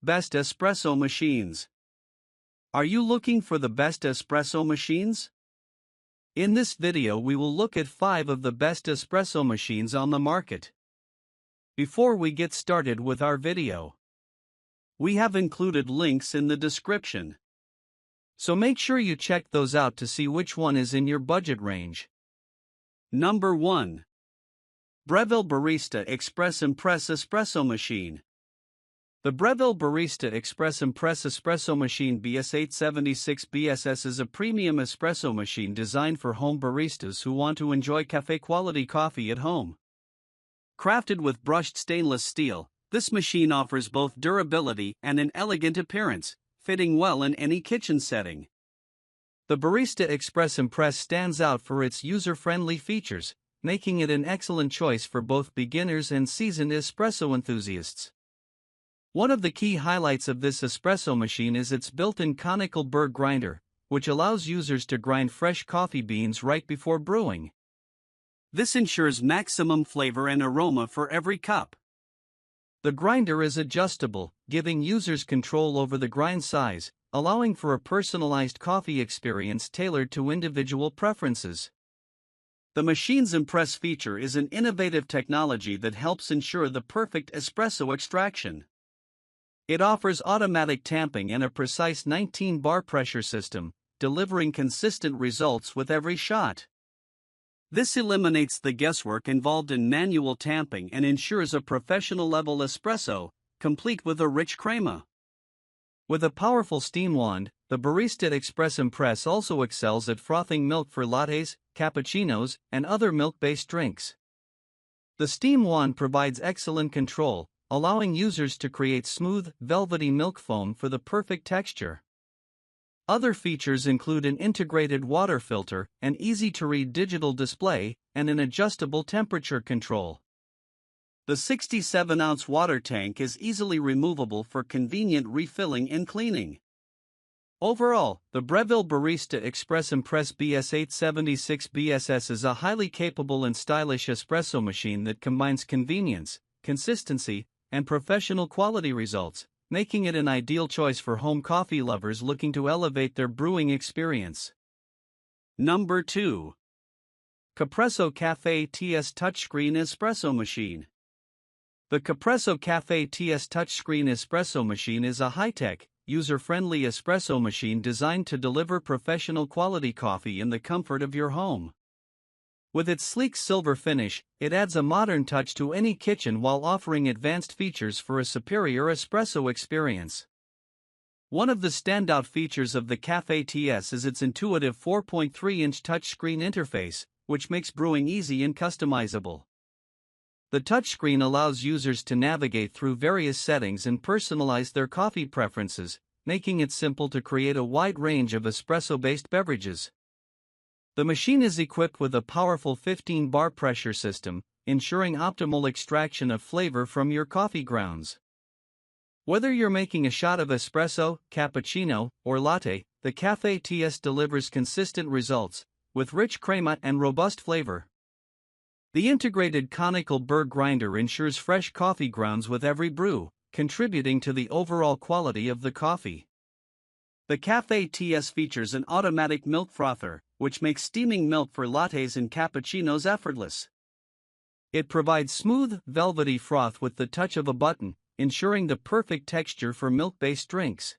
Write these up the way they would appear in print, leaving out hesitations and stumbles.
Best espresso machines. Are you looking for the best espresso machines? In this video we will look at 5 of the best espresso machines on the market. Before we get started with our video, we have included links in the description, so make sure you check those out to see which one is in your budget range. Number 1. Breville Barista Express Impress Espresso Machine. The Breville Barista Express Impress Espresso Machine BS876 BSS is a premium espresso machine designed for home baristas who want to enjoy cafe-quality coffee at home. Crafted with brushed stainless steel, this machine offers both durability and an elegant appearance, fitting well in any kitchen setting. The Barista Express Impress stands out for its user-friendly features, making it an excellent choice for both beginners and seasoned espresso enthusiasts. One of the key highlights of this espresso machine is its built-in conical burr grinder, which allows users to grind fresh coffee beans right before brewing. This ensures maximum flavor and aroma for every cup. The grinder is adjustable, giving users control over the grind size, allowing for a personalized coffee experience tailored to individual preferences. The machine's Impress feature is an innovative technology that helps ensure the perfect espresso extraction. It offers automatic tamping and a precise 19-bar pressure system, delivering consistent results with every shot. This eliminates the guesswork involved in manual tamping and ensures a professional-level espresso, complete with a rich crema. With a powerful steam wand, the Barista Express Impress also excels at frothing milk for lattes, cappuccinos, and other milk-based drinks. The steam wand provides excellent control, allowing users to create smooth, velvety milk foam for the perfect texture. Other features include an integrated water filter, an easy-to-read digital display, and an adjustable temperature control. The 67-ounce water tank is easily removable for convenient refilling and cleaning. Overall, the Breville Barista Express Impress BS876 BSS is a highly capable and stylish espresso machine that combines convenience, consistency, and professional quality results, making it an ideal choice for home coffee lovers looking to elevate their brewing experience. Number 2. Capresso Café TS Touchscreen Espresso Machine. The Capresso Café TS Touchscreen Espresso Machine is a high-tech, user-friendly espresso machine designed to deliver professional quality coffee in the comfort of your home. With its sleek silver finish, it adds a modern touch to any kitchen while offering advanced features for a superior espresso experience. One of the standout features of the Café TS is its intuitive 4.3-inch touchscreen interface, which makes brewing easy and customizable. The touchscreen allows users to navigate through various settings and personalize their coffee preferences, making it simple to create a wide range of espresso-based beverages. The machine is equipped with a powerful 15-bar pressure system, ensuring optimal extraction of flavor from your coffee grounds. Whether you're making a shot of espresso, cappuccino, or latte, the Café TS delivers consistent results, with rich crema and robust flavor. The integrated conical burr grinder ensures fresh coffee grounds with every brew, contributing to the overall quality of the coffee. The Café TS features an automatic milk frother, which makes steaming milk for lattes and cappuccinos effortless. It provides smooth, velvety froth with the touch of a button, ensuring the perfect texture for milk-based drinks.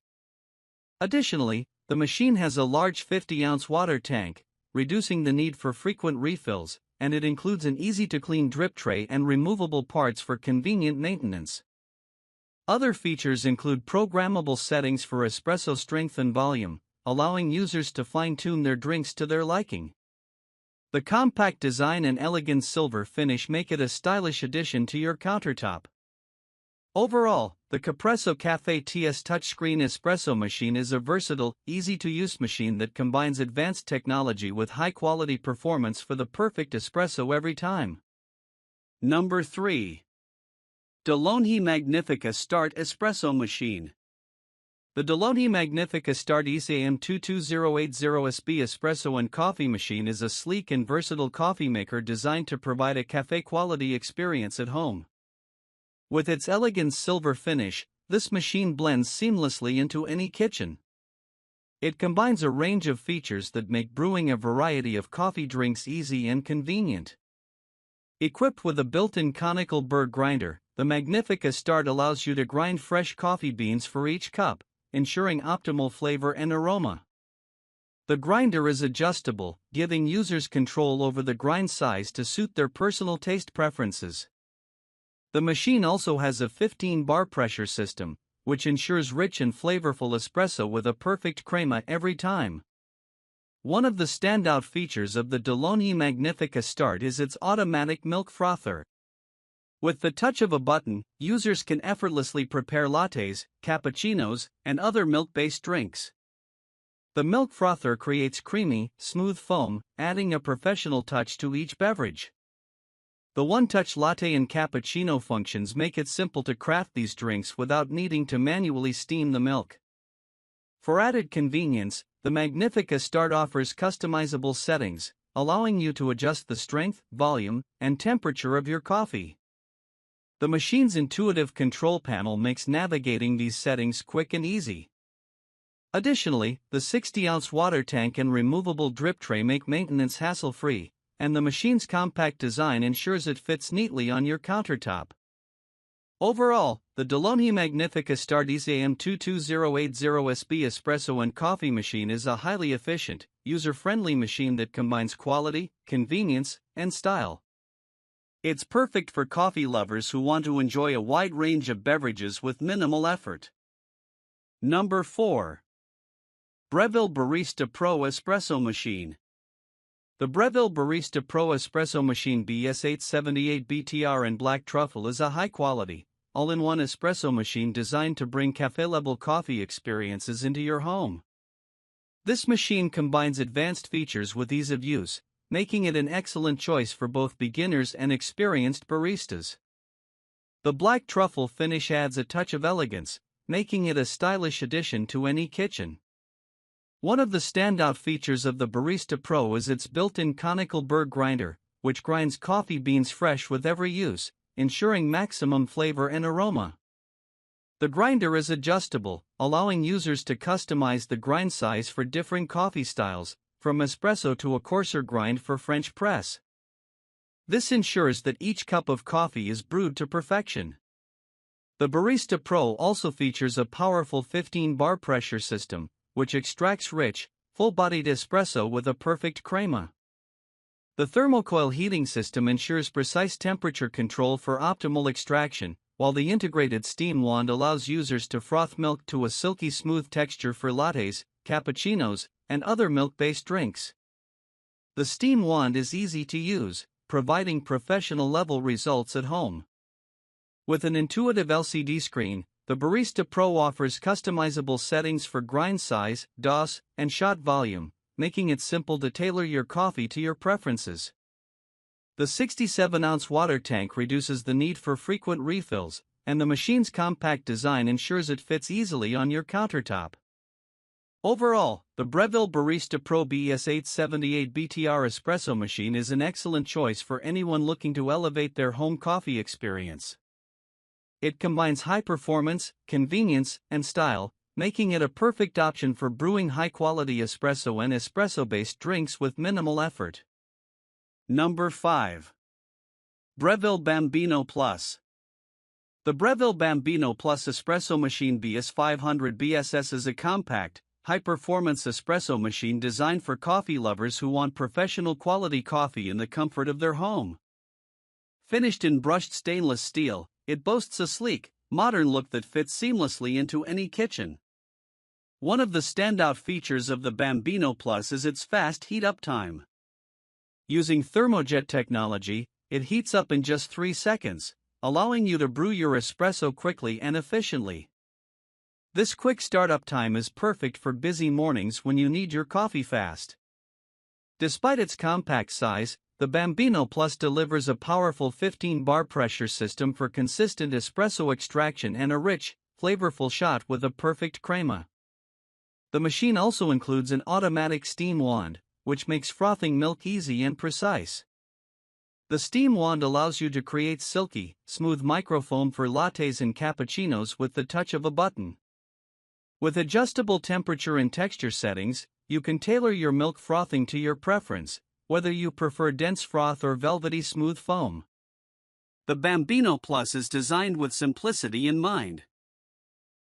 Additionally, the machine has a large 50-ounce water tank, reducing the need for frequent refills, and it includes an easy-to-clean drip tray and removable parts for convenient maintenance. Other features include programmable settings for espresso strength and volume, allowing users to fine-tune their drinks to their liking. The compact design and elegant silver finish make it a stylish addition to your countertop. Overall, the Capresso Café TS Touchscreen Espresso Machine is a versatile, easy-to-use machine that combines advanced technology with high-quality performance for the perfect espresso every time. Number 3. DeLonghi Magnifica Start Espresso Machine. The DeLonghi Magnifica Start ECAM 22080SB Espresso and Coffee Machine is a sleek and versatile coffee maker designed to provide a cafe-quality experience at home. With its elegant silver finish, this machine blends seamlessly into any kitchen. It combines a range of features that make brewing a variety of coffee drinks easy and convenient. Equipped with a built-in conical burr grinder, the Magnifica Start allows you to grind fresh coffee beans for each cup, ensuring optimal flavor and aroma. The grinder is adjustable, giving users control over the grind size to suit their personal taste preferences. The machine also has a 15-bar pressure system, which ensures rich and flavorful espresso with a perfect crema every time. One of the standout features of the DeLonghi Magnifica Start is its automatic milk frother. With the touch of a button, users can effortlessly prepare lattes, cappuccinos, and other milk-based drinks. The milk frother creates creamy, smooth foam, adding a professional touch to each beverage. The one-touch latte and cappuccino functions make it simple to craft these drinks without needing to manually steam the milk. For added convenience, the Magnifica Start offers customizable settings, allowing you to adjust the strength, volume, and temperature of your coffee. The machine's intuitive control panel makes navigating these settings quick and easy. Additionally, the 60-ounce water tank and removable drip tray make maintenance hassle-free, and the machine's compact design ensures it fits neatly on your countertop. Overall, the DeLonghi Magnifica Start EAM 22080SB espresso and coffee machine is a highly efficient, user-friendly machine that combines quality, convenience, and style. It's perfect for coffee lovers who want to enjoy a wide range of beverages with minimal effort. Number 4. Breville Barista Pro Espresso Machine. The Breville Barista Pro Espresso Machine BS878 BTR in Black Truffle is a high-quality, all-in-one espresso machine designed to bring café-level coffee experiences into your home. This machine combines advanced features with ease of use, making it an excellent choice for both beginners and experienced baristas. The Black Truffle finish adds a touch of elegance, making it a stylish addition to any kitchen. One of the standout features of the Barista Pro is its built-in conical burr grinder, which grinds coffee beans fresh with every use, ensuring maximum flavor and aroma. The grinder is adjustable, allowing users to customize the grind size for different coffee styles, from espresso to a coarser grind for French press. This ensures that each cup of coffee is brewed to perfection. The Barista Pro also features a powerful 15-bar pressure system, which extracts rich, full-bodied espresso with a perfect crema. The thermocoil heating system ensures precise temperature control for optimal extraction, while the integrated steam wand allows users to froth milk to a silky smooth texture for lattes, cappuccinos, and other milk-based drinks. The steam wand is easy to use, providing professional-level results at home. With an intuitive LCD screen, the Barista Pro offers customizable settings for grind size, DOS, and shot volume, making it simple to tailor your coffee to your preferences. The 67-ounce water tank reduces the need for frequent refills, and the machine's compact design ensures it fits easily on your countertop. Overall, the Breville Barista Pro BS878 BTR espresso machine is an excellent choice for anyone looking to elevate their home coffee experience. It combines high performance, convenience, and style, making it a perfect option for brewing high-quality espresso and espresso-based drinks with minimal effort. Number 5. Breville Bambino Plus. The Breville Bambino Plus espresso machine BS500 BSS is a compact, high-performance espresso machine designed for coffee lovers who want professional quality coffee in the comfort of their home. Finished in brushed stainless steel, it boasts a sleek, modern look that fits seamlessly into any kitchen. One of the standout features of the Bambino Plus is its fast heat-up time. Using thermojet technology, it heats up in just 3 seconds, allowing you to brew your espresso quickly and efficiently. This quick startup time is perfect for busy mornings when you need your coffee fast. Despite its compact size, the Bambino Plus delivers a powerful 15-bar pressure system for consistent espresso extraction and a rich, flavorful shot with a perfect crema. The machine also includes an automatic steam wand, which makes frothing milk easy and precise. The steam wand allows you to create silky, smooth microfoam for lattes and cappuccinos with the touch of a button. With adjustable temperature and texture settings, you can tailor your milk frothing to your preference, whether you prefer dense froth or velvety smooth foam. The Bambino Plus is designed with simplicity in mind.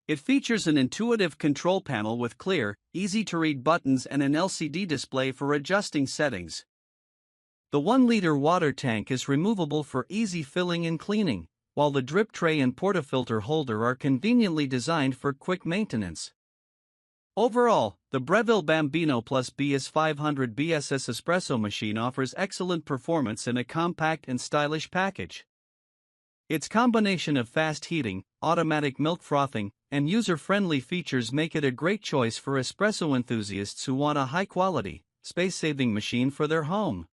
It features an intuitive control panel with clear, easy-to-read buttons and an LCD display for adjusting settings. The 1-liter water tank is removable for easy filling and cleaning, while the drip tray and portafilter holder are conveniently designed for quick maintenance. Overall, the Breville Bambino Plus BS500 BSS espresso machine offers excellent performance in a compact and stylish package. Its combination of fast heating, automatic milk frothing, and user-friendly features make it a great choice for espresso enthusiasts who want a high-quality, space-saving machine for their home.